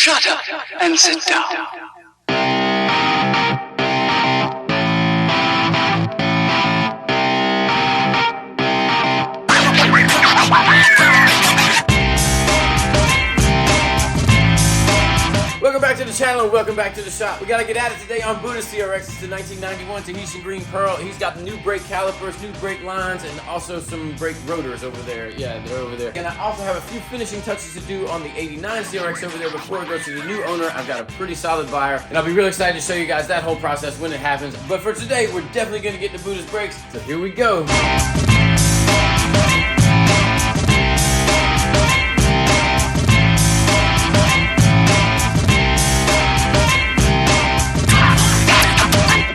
Shut up and sit down. Welcome back to the channel and welcome back to the shop. We gotta get at it today on Honda CRX. It's the 1991 Tahitian Green Pearl. He's got the new brake calipers, new brake lines, and also some brake rotors over there. Yeah, they're over there. And I also have a few finishing touches to do on the 89 CRX over there before it goes to the new owner. I've got a pretty solid buyer, and I'll be really excited to show you guys that whole process when it happens. But for today, we're definitely gonna get to Buddha's brakes, so here we go.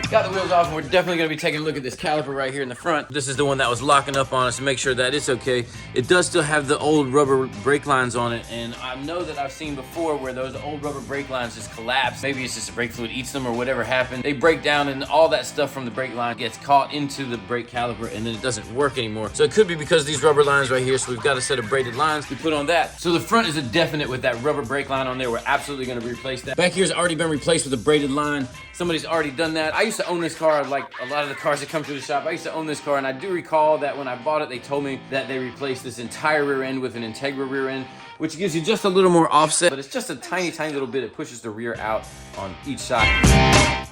Got the wheels off, and we're definitely going to be taking a look at this caliper right here in the front. This is the one that was locking up on us to make sure that it's okay. It does still have the old rubber brake lines on it, and I know that I've seen before where those old rubber brake lines just collapse. Maybe it's just the brake fluid eats them or whatever happened. They break down and all that stuff from the brake line gets caught into the brake caliper and then it doesn't work anymore. So it could be because of these rubber lines right here, so we've got a set of braided lines we put on that. So the front is a definite with that rubber brake line on there. We're absolutely going to replace that. Back here's already been replaced with a braided line. Somebody's already done that. I used to own this car, like a lot of the cars that come through the shop. I used to own this car, and I do recall that when I bought it, they told me that they replaced this entire rear end with an Integra rear end, which gives you just a little more offset, but it's just a tiny, tiny little bit. It pushes the rear out on each side.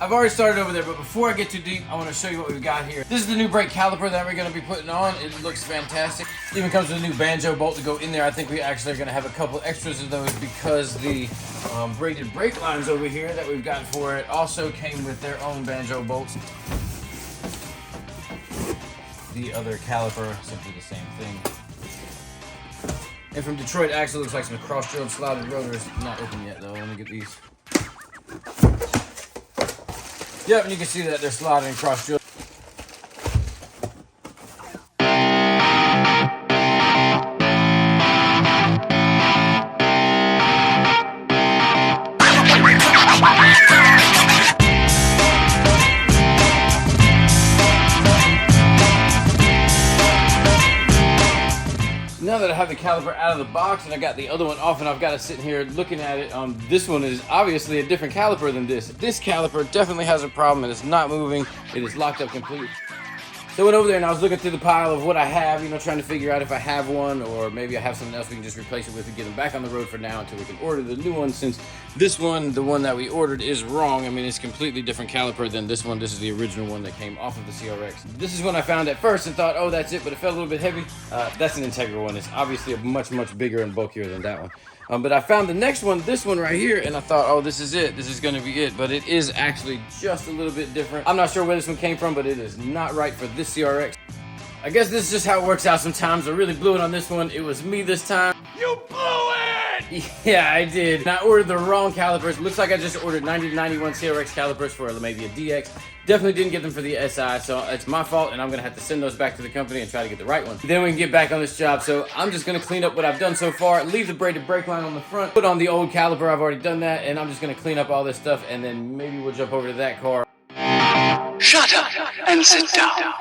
I've already started over there, but before I get too deep, I want to show you what we've got here. This is the new brake caliper that we're going to be putting on. It looks fantastic. It even comes with a new banjo bolt to go in there. I think we actually are going to have a couple extras of those because the braided brake lines over here that we've got for it also came with their own banjo bolts. The other caliper, simply the same thing. And from Detroit Axle, looks like some cross-drilled slotted rotors. Not open yet though, let me get these. Yep, and you can see that they're slotted and cross-drilled. Now that I have the caliper out of the box and I got the other one off and I've got it sitting here looking at it, this one is obviously a different caliper than this. This caliper definitely has a problem and it's not moving. It is locked up completely. So I went over there and I was looking through the pile of what I have, you know, trying to figure out if I have one or maybe I have something else we can just replace it with and get them back on the road for now until we can order the new one, since this one, the one that we ordered, is wrong. I mean, it's completely different caliper than this one. This is the original one that came off of the CRX. This is one I found at first and thought, oh, that's it, but it felt a little bit heavy. That's an Integra one. It's obviously a much, much bigger and bulkier than that one. But I found the next one, this one right here, and I thought, oh, this is it. This is going to be it. But it is actually just a little bit different. I'm not sure where this one came from, but it is not right for this CRX. I guess this is just how it works out sometimes. I really blew it on this one. It was me this time. You blew it! Yeah, I did. And I ordered the wrong calipers. Looks like I just ordered 90-91 CRX calipers for maybe a DX. Definitely didn't get them for the SI, so it's my fault, and I'm gonna have to send those back to the company and try to get the right one. Then we can get back on this job. So I'm just gonna clean up what I've done so far, leave the braided brake line on the front, put on the old caliper. I've already done that, and I'm just gonna clean up all this stuff, and then maybe we'll jump over to that car. Shut up and sit down.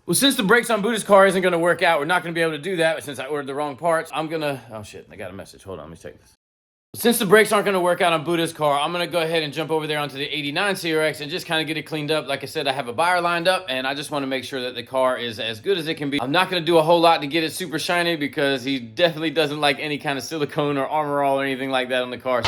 Well, since the brakes on Buddha's car isn't going to work out, we're not going to be able to do that since I ordered the wrong parts. I'm going to... Oh, shit. I got a message. Hold on. Let me take this. Since the brakes aren't going to work out on Buddha's car, I'm going to go ahead and jump over there onto the 89 CRX and just kind of get it cleaned up. Like I said, I have a buyer lined up, and I just want to make sure that the car is as good as it can be. I'm not going to do a whole lot to get it super shiny because he definitely doesn't like any kind of silicone or armor all or anything like that on the car.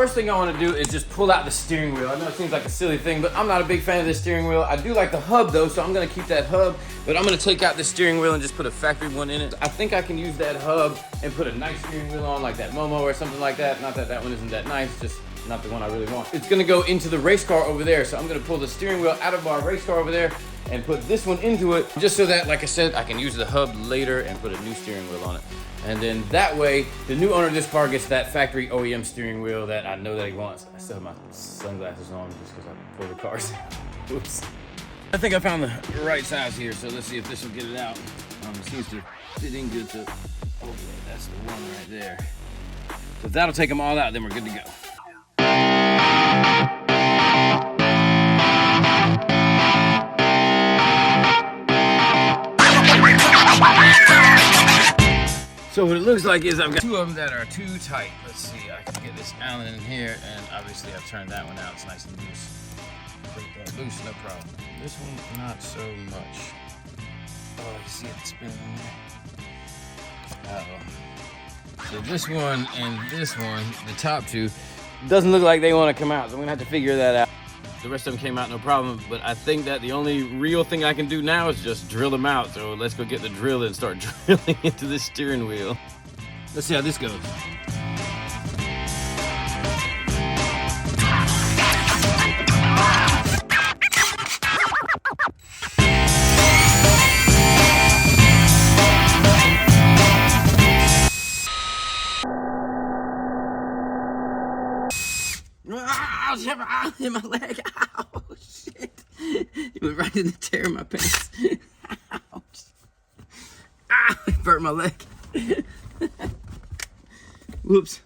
first thing I want to do is just pull out the steering wheel. I know it seems like a silly thing, but I'm not a big fan of this steering wheel. I do like the hub though, so I'm gonna keep that hub, but I'm gonna take out the steering wheel and just put a factory one in it. I think I can use that hub and put a nice steering wheel on, like that Momo or something like that. Not that that one isn't that nice, just not the one I really want. It's gonna go into the race car over there, so I'm gonna pull the steering wheel out of our race car over there and put this one into it, just so that, like I said, I can use the hub later and put a new steering wheel on it. And then that way, the new owner of this car gets that factory OEM steering wheel that I know that he wants. I still have my sunglasses on just because I pull the cars. Oops. I think I found the right size here, so let's see if this will get it out. It seems to fit in good to, oh, that's the one right there. So if that'll take them all out, then we're good to go. So what it looks like is I've got two of them that are too tight. Let's see, I can get this Allen in here, and obviously I've turned that one out. It's nice and loose. Put that loose, no problem. This one, not so much. Oh, I see it spinning in there. Uh-oh. So this one and this one, the top two, doesn't look like they want to come out, so I'm gonna have to figure that out. The rest of them came out no problem, but I think that the only real thing I can do now is just drill them out. So let's go get the drill and start drilling into this steering wheel. Let's see how this goes. Ow, hit my leg. Ow, shit. It went right in the tear of my pants. Ouch. Ah, it burnt my leg. Whoops.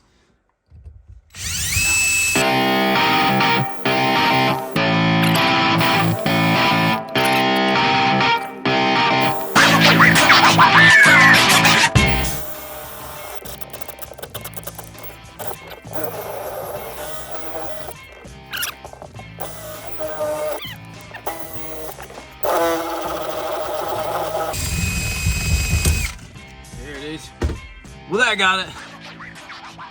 Well, that got it.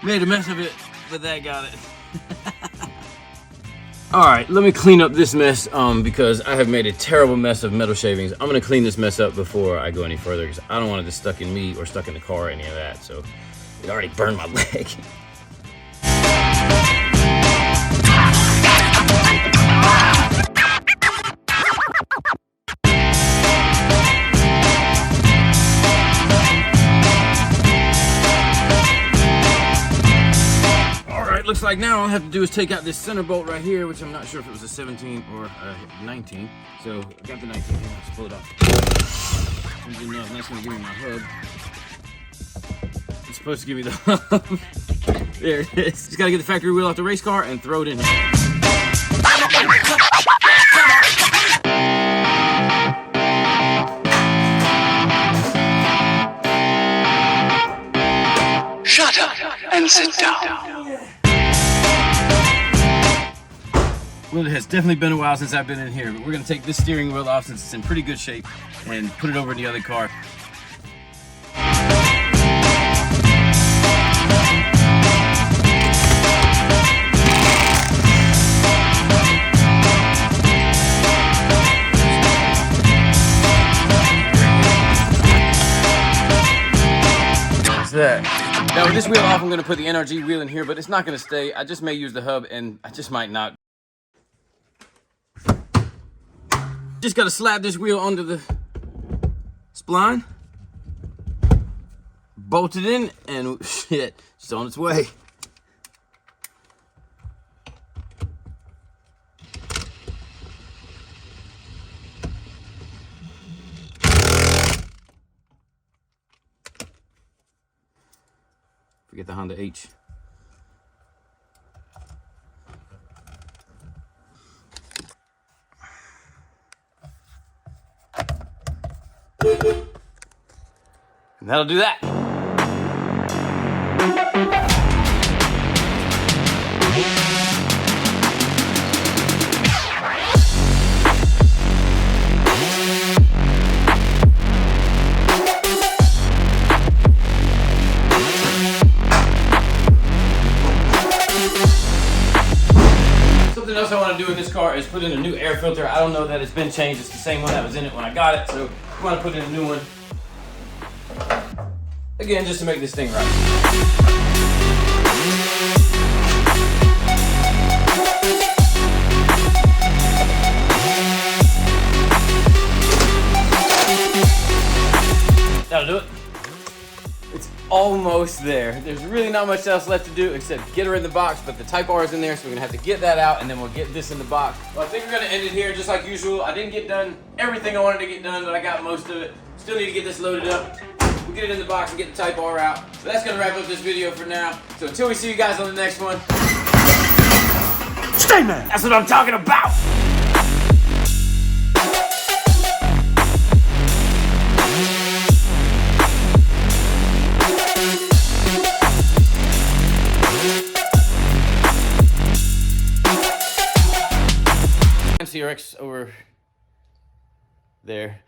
Made a mess of it, but that got it. All right, let me clean up this mess because I have made a terrible mess of metal shavings. I'm gonna clean this mess up before I go any further because I don't want it to stuck in me or stuck in the car or any of that. So it already burned my leg. Looks like now all I have to do is take out this center bolt right here, which I'm not sure if it was a 17 or a 19. So I got the 19 here. Let's pull it off. That's going to give me my hub. It's supposed to give me the hub. There it is. Just got to get the factory wheel off the race car and throw it in here. Shut up and sit down. Well, it has definitely been a while since I've been in here, but we're gonna take this steering wheel off since it's in pretty good shape and put it over in the other car. That. Now with this wheel off, I'm gonna put the NRG wheel in here, but it's not gonna stay. I just may use the hub and I just might not. Just gotta slap this wheel under the spline, bolt it in, and shit, it's on its way. Forget the Honda H. And that'll do that. this car is put in a new air filter. I don't know that it's been changed. It's the same one that was in it when I got it, so I'm gonna put in a new one. Again, just to make this thing right. That'll do it. It's almost there. There's really not much else left to do except get her in the box, but the Type R is in there, so we're gonna have to get that out and then we'll get this in the box. Well, I think we're gonna end it here just like usual. I didn't get done everything I wanted to get done, but I got most of it. Still need to get this loaded up. We'll get it in the box and get the Type R out. So that's gonna wrap up this video for now. So until we see you guys on the next one. Stay man! That's what I'm talking about! CRX over there.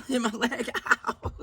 Hit my leg. Ow.